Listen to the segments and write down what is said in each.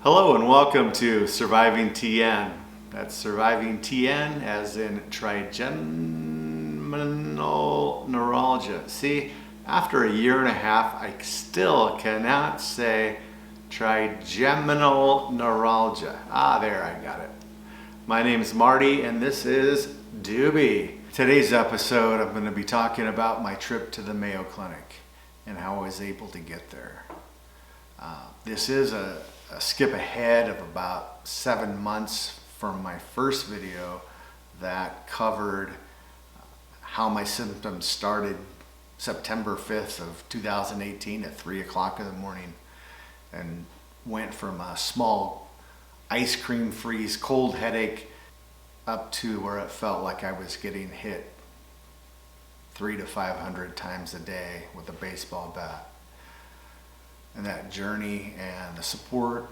Hello and welcome to Surviving TN. That's Surviving TN as in Trigeminal Neuralgia. See, after a year and a half, I still cannot say Trigeminal Neuralgia. There, I got it. My name is Marty and this is Doobie. Today's episode, I'm going to be talking about my trip to the Mayo Clinic and how I was able to get there. This is a skip ahead of about 7 months from my first video that covered how my symptoms started September 5th of 2018 at 3 o'clock in the morning and went from a small ice cream freeze cold headache up to where it felt like I was getting hit 300 to 500 times a day with a baseball bat. And that journey and the support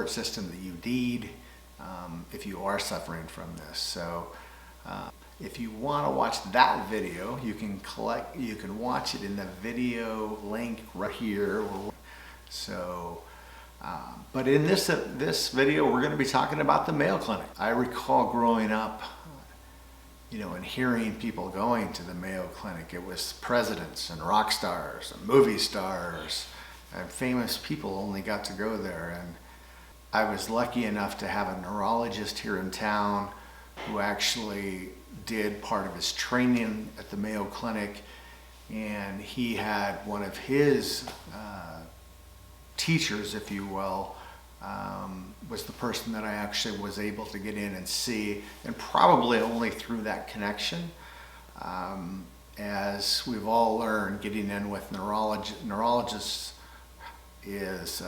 system that you need if you are suffering from this. So if you want to watch that video, you can watch it in the video link right here. So but in this video we're going to be talking about the Mayo Clinic. I recall growing up and hearing people going to the Mayo Clinic. It was presidents and rock stars and movie stars and famous people only got to go there. And I was lucky enough to have a neurologist here in town who actually did part of his training at the Mayo Clinic, and he had one of his teachers, if you will, was the person that I actually was able to get in and see, and probably only through that connection. As we've all learned, getting in with neurologists is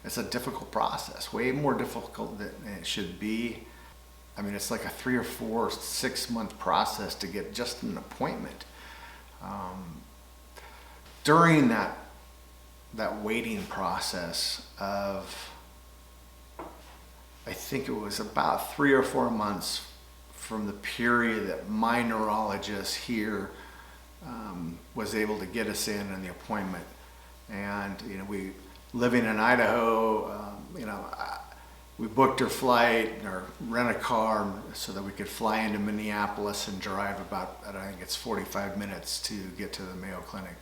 it's a difficult process, way more difficult than it should be. I mean, it's like a 3 or 4, 6 month process to get just an appointment. During that waiting process of, I think it was about 3 or 4 months from the period that my neurologist here was able to get us in the appointment. And we living in Idaho, we booked her flight or rent a car so that we could fly into Minneapolis and drive about, I think it's 45 minutes to get to the Mayo Clinic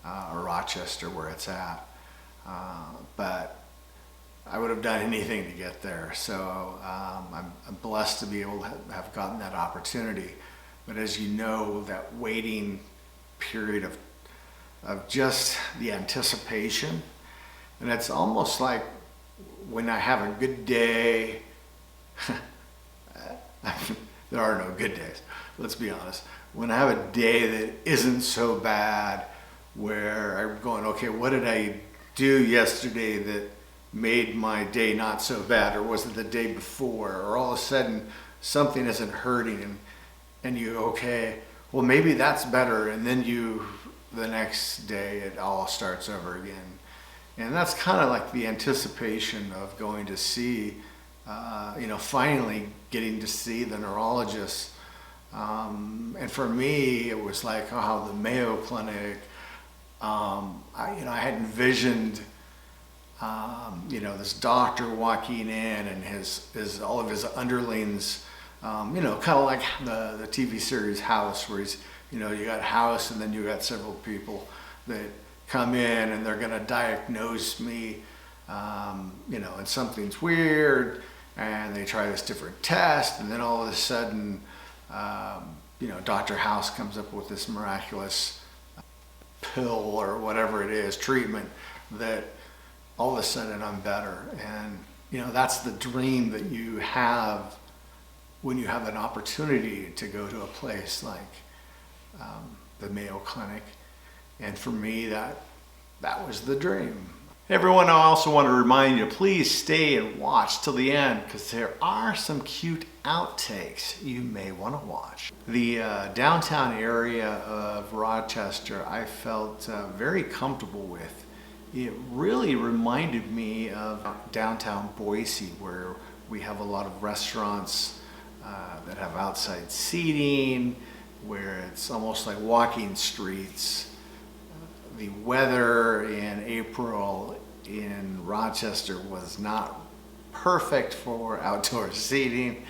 or Rochester where it's at. But I would have done anything to get there. So I'm blessed to be able to have gotten that opportunity. But as you know, that waiting period of just the anticipation, and it's almost like when I have a good day, there are no good days, let's be honest. When I have a day that isn't so bad, where I'm going, okay, what did I do yesterday that made my day not so bad, or was it the day before, or all of a sudden something isn't hurting, and you, okay, well maybe that's better, and then the next day it all starts over again. And that's kind of like the anticipation of going to see, finally getting to see the neurologist. And for me, it was like, the Mayo Clinic, I had envisioned, this doctor walking in and all of his underlings, kind of like the TV series House, where he's, you got House and then you got several people that come in and they're going to diagnose me, and something's weird, and they try this different test, and then all of a sudden, Dr. House comes up with this miraculous pill or whatever it is, treatment, that all of a sudden I'm better. And, that's the dream that you have when you have an opportunity to go to a place like the Mayo Clinic. And for me, that was the dream. Everyone, I also want to remind you, please stay and watch till the end, because there are some cute outtakes you may want to watch. The downtown area of Rochester, I felt very comfortable with. It really reminded me of downtown Boise, where we have a lot of restaurants that have outside seating, where it's almost like walking streets. The weather in April in Rochester was not perfect for outdoor seating.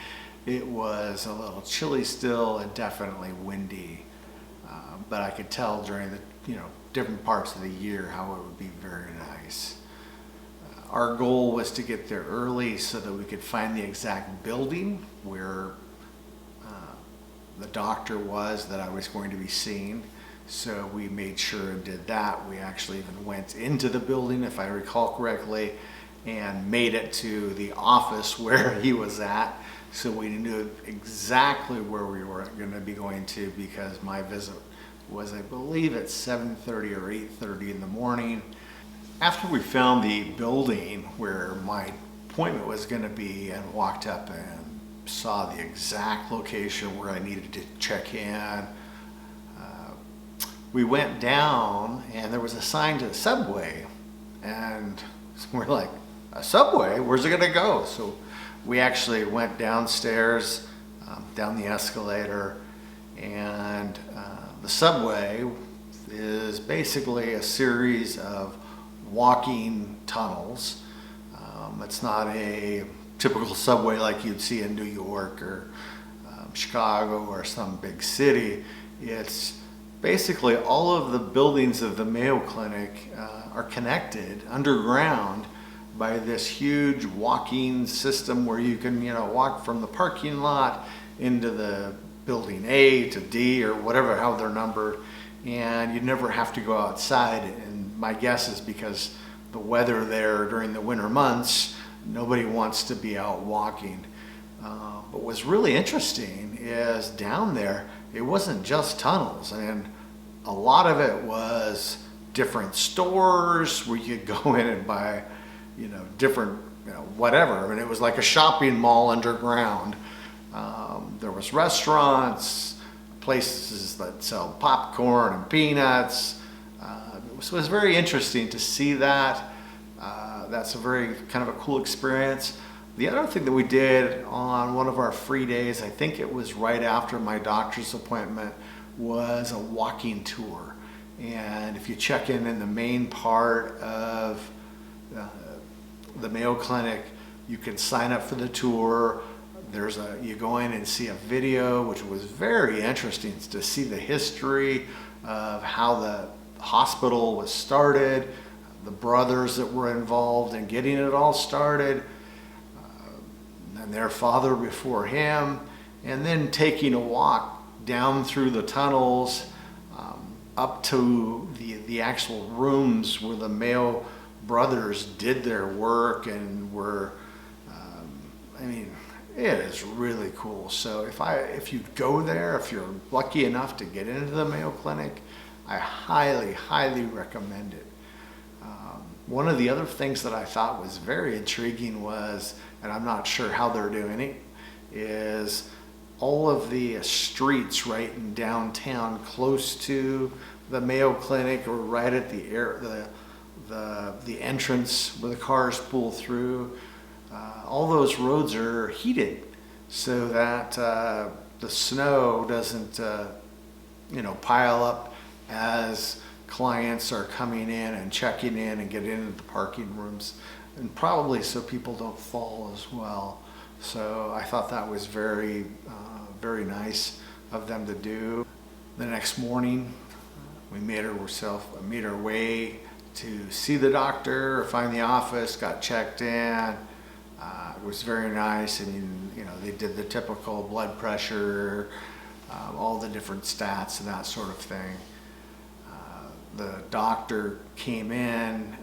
It was a little chilly still and definitely windy, but I could tell during the different parts of the year how it would be very nice. Our goal was to get there early so that we could find the exact building where the doctor was that I was going to be seeing. So we made sure and did that. We actually even went into the building, if I recall correctly, and made it to the office where he was at. So we knew exactly where we were going to be going to, because my visit was, I believe, at 7:30 or 8:30 in the morning. After we found the building where my appointment was going to be and walked up and saw the exact location where I needed to check in, we went down and there was a sign to the subway, and we're like, a subway? Where's it going to go? So we actually went downstairs, down the escalator, and the subway is basically a series of walking tunnels. It's not a typical subway like you'd see in New York or Chicago or some big city. It's basically all of the buildings of the Mayo Clinic are connected underground by this huge walking system where you can walk from the parking lot into the building A to D or whatever, how they're numbered, and you never have to go outside. And my guess is because the weather there during the winter months, nobody wants to be out walking. But what's really interesting is down there, it wasn't just tunnels, and a lot of it was different stores where you could go in and buy different whatever. I mean, it was like a shopping mall underground. There was restaurants, places that sell popcorn and peanuts. So it was very interesting to see that. That's a very kind of a cool experience. The other thing that we did on one of our free days, I think it was right after my doctor's appointment, was a walking tour. And if you check in the main part of the Mayo Clinic, you can sign up for the tour. You go in and see a video, which was very interesting to see the history of how the hospital was started, the brothers that were involved in getting it all started, and their father before him, and then taking a walk down through the tunnels up to the actual rooms where the Mayo brothers did their work and were, it is really cool. So if you go there, if you're lucky enough to get into the Mayo Clinic, I highly, highly recommend it. One of the other things that I thought was very intriguing was, and I'm not sure how they're doing it, is all of the streets right in downtown close to the Mayo Clinic or right at the entrance where the cars pull through. All those roads are heated so that the snow doesn't pile up as clients are coming in and checking in and getting into the parking rooms, and probably so people don't fall as well. So I thought that was very, very nice of them to do. The next morning, we made our way to see the doctor, find the office, got checked in. It was very nice. They did the typical blood pressure, all the different stats and that sort of thing. The doctor came in,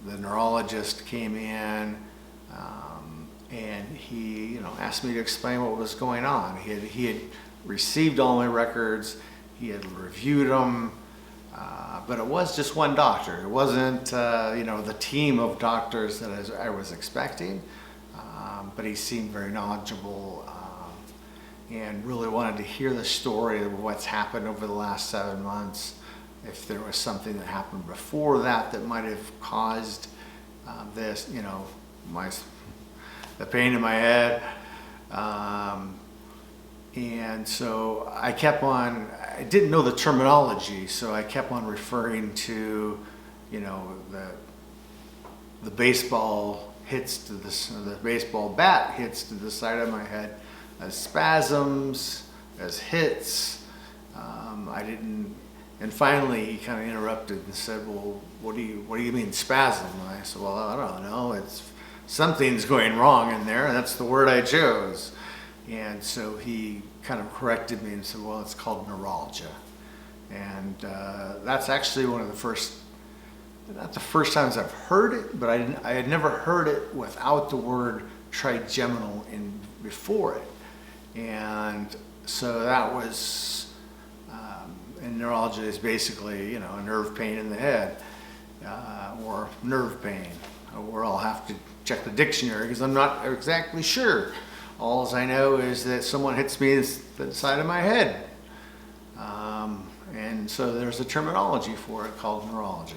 the neurologist came in, and he asked me to explain what was going on. He had received all my records, he had reviewed them, but it was just one doctor. It wasn't the team of doctors that I was expecting, but he seemed very knowledgeable and really wanted to hear the story of what's happened over the last 7 months. If there was something that happened before that might have caused this, the pain in my head. And so I didn't know the terminology, so I kept on referring to, the the baseball the baseball bat hits to the side of my head as spasms, as hits. And finally he kind of interrupted and said, "Well, what do you mean spasm?" And I said, "Well, I don't know. Something's going wrong in there, and that's the word I chose." And so he kind of corrected me and said, "Well, it's called neuralgia." And that's actually one of the first, not the first times I've heard it, but I had never heard it without the word trigeminal in before it. And so that was, and neuralgia is basically, a nerve pain in the head, or nerve pain. Or I'll have to check the dictionary because I'm not exactly sure. All I know is that someone hits me in the side of my head. And so there's a terminology for it called neuralgia.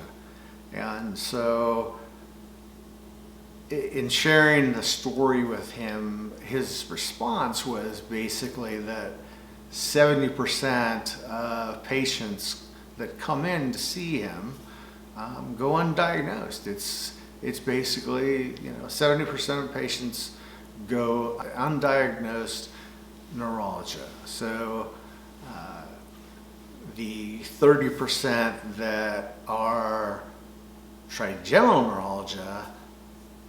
And so in sharing the story with him, his response was basically that 70% of patients that come in to see him go undiagnosed. It's basically, 70% of patients go undiagnosed neuralgia. So the 30% that are trigeminal neuralgia,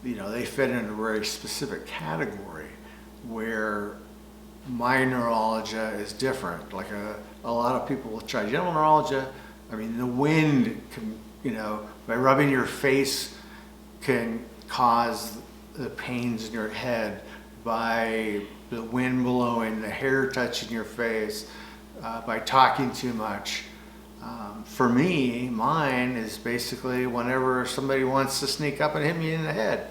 they fit in a very specific category where my neuralgia is different. Like a lot of people with trigeminal neuralgia, the wind can, by rubbing your face can cause the pains in your head, by the wind blowing, the hair touching your face, by talking too much. For me, mine is basically whenever somebody wants to sneak up and hit me in the head.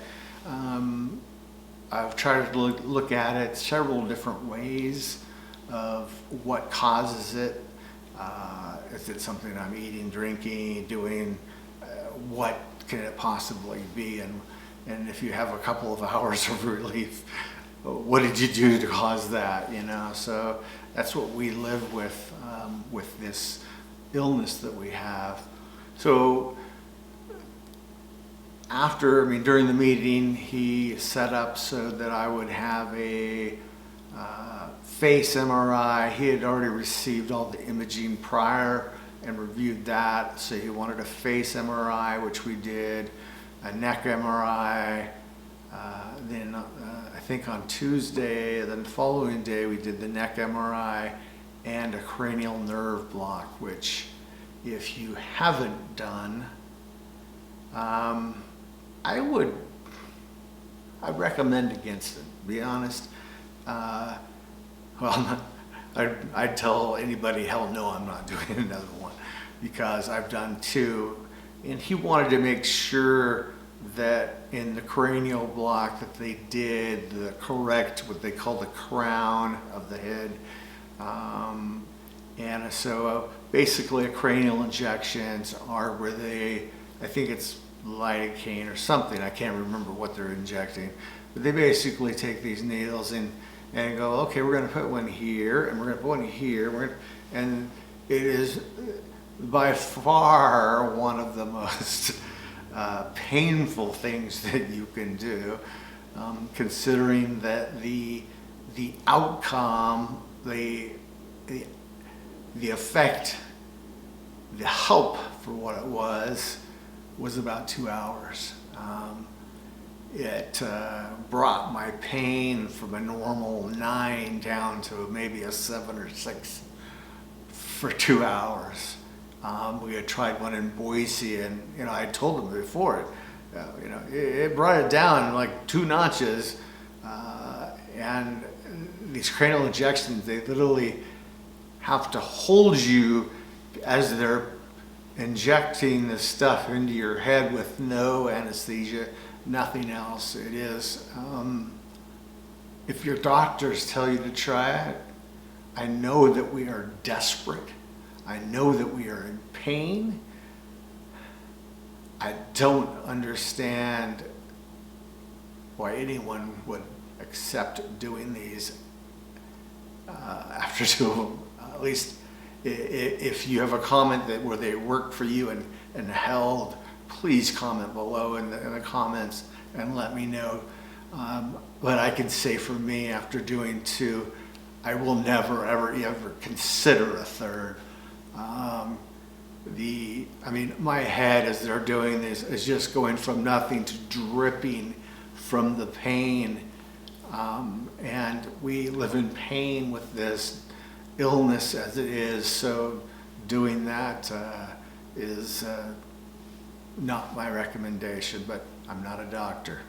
I've tried to look at it several different ways of what causes it. Is it something I'm eating, drinking, doing? What can it possibly be? And if you have a couple of hours of relief, what did you do to cause that? So that's what we live with this illness that we have. So during the meeting, he set up so that I would have a face MRI. He had already received all the imaging prior and reviewed that. So he wanted a face MRI, which we did, a neck MRI. Then I think on Tuesday, then the following day, we did the neck MRI and a cranial nerve block, which if you haven't done, I'd recommend against it, to be honest. I'd tell anybody, hell no, I'm not doing another one, because I've done two. And he wanted to make sure that in the cranial block that they did the correct, what they call the crown of the head. And so basically cranial injections are where I think it's lidocaine or something, I can't remember what they're injecting, but they basically take these needles and go, okay, we're going to put one here, and we're going to put one here, and it is by far one of the most painful things that you can do, considering that the outcome, the effect, the help for what it was about 2 hours. It brought my pain from a normal 9 down to maybe a 7 or 6 for 2 hours. We had tried one in Boise, and I told them before, it brought it down like 2 notches. And these cranial injections, they literally have to hold you as they're injecting this stuff into your head with no anesthesia, nothing else. It is, if your doctors tell you to try it, I know that we are desperate. I know that we are in pain. I don't understand why anyone would accept doing these after 2 of them. At least if you have a comment that where they worked for you and held please comment below in the comments and let me know. But I can say for me, after doing 2, I will never, ever consider a third. My head as they're doing this is just going from nothing to dripping from the pain. And we live in pain with this illness as it is, so doing that is not my recommendation, but I'm not a doctor.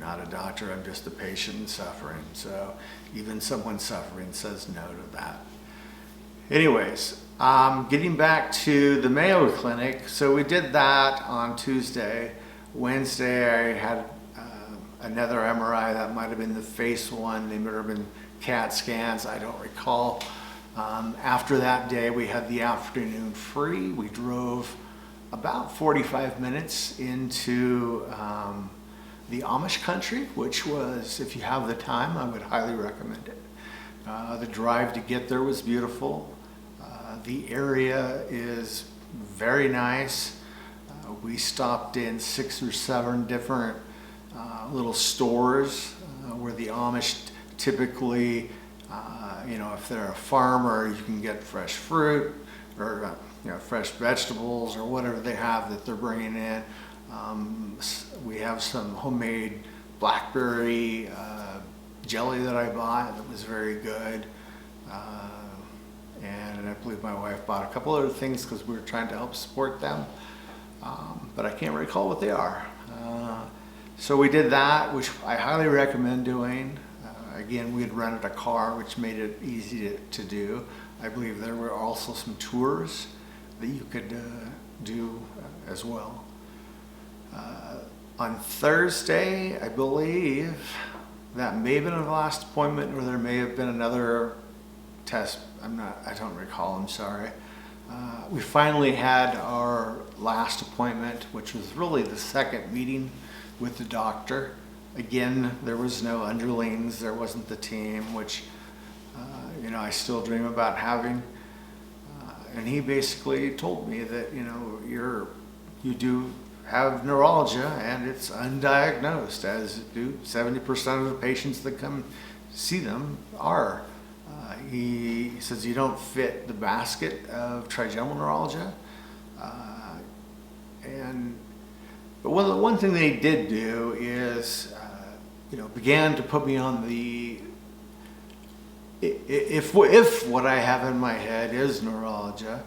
I'm just a patient suffering. So even someone suffering says no to that. Anyways, getting back to the Mayo Clinic. So we did that on Tuesday. Wednesday I had another MRI. That might have been the face one. They might have been CAT scans. I don't recall. After that day, we had the afternoon free. We drove about 45 minutes into the Amish country, which was, if you have the time, I would highly recommend it. The drive to get there was beautiful. The area is very nice. We stopped in 6 or 7 different little stores where the Amish typically, if they're a farmer, you can get fresh fruit or fresh vegetables or whatever they have that they're bringing in. We have some homemade blackberry jelly that I bought that was very good. And I believe my wife bought a couple other things because we were trying to help support them. But I can't recall what they are. So we did that, which I highly recommend doing. Again, we had rented a car, which made it easy to do. I believe there were also some tours that you could do as well. On Thursday, I believe that may have been the last appointment, or there may have been another test. I don't recall, I'm sorry. We finally had our last appointment, which was really the second meeting with the doctor. Again, there was no underlings, there wasn't the team, which I still dream about having. And he basically told me that you do have neuralgia and it's undiagnosed, as do 70% of the patients that come see them are. He says you don't fit the basket of trigeminal neuralgia. But one thing they did do is, began to put me on the, if what I have in my head is neuralgia,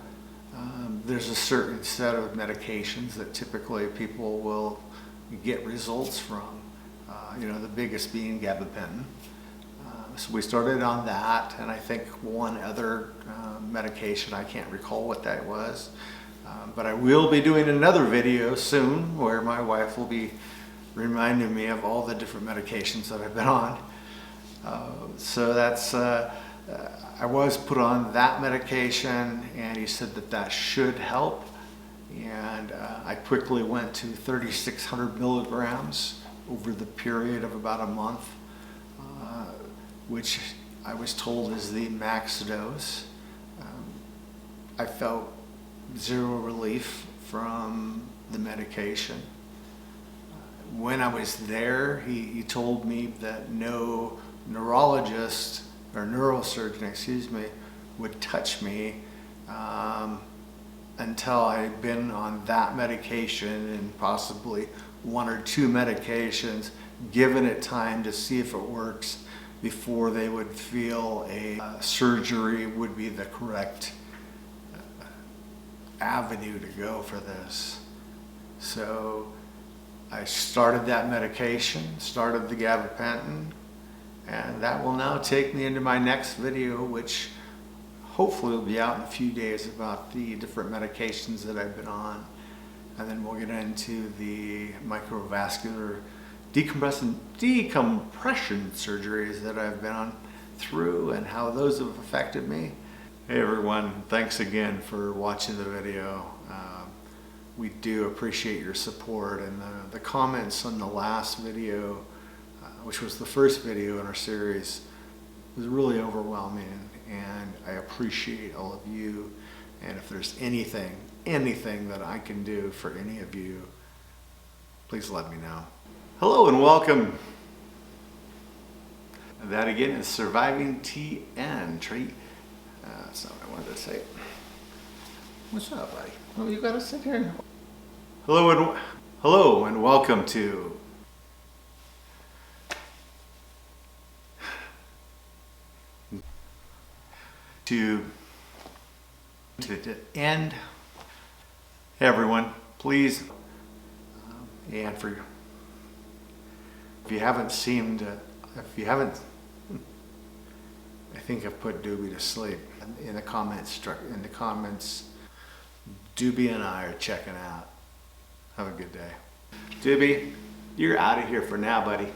there's a certain set of medications that typically people will get results from, the biggest being gabapentin. So we started on that, and I think one other medication, I can't recall what that was, but I will be doing another video soon where my wife will be reminding me of all the different medications that I've been on. So that's, I was put on that medication, and he said that should help, and I quickly went to 3,600 milligrams over the period of about a month, which I was told is the max dose. I felt zero relief from the medication. When I was there, he told me that no neurologist or neurosurgeon, would touch me until I had been on that medication and possibly 1 or 2 medications, given it time to see if it works before they would feel a surgery would be the correct avenue to go for this. So I started that medication, started the gabapentin, and that will now take me into my next video, which hopefully will be out in a few days, about the different medications that I've been on. And then we'll get into the microvascular decompression surgeries that I've been on through and how those have affected me. Hey everyone, thanks again for watching the video. We do appreciate your support, and the comments on the last video, which was the first video in our series, was really overwhelming, and I appreciate all of you. And if there's anything anything that I can do for any of you, please let me know. Hello and welcome. That again is Surviving TN. That's not what I wanted to say. What's up, buddy? Oh, you gotta sit here. Hello and welcome to the end. Hey everyone, please, and for if you haven't I think I've put Doobie to sleep. In the comments, Doobie and I are checking out. Have a good day. Doobie, you're out of here for now, buddy.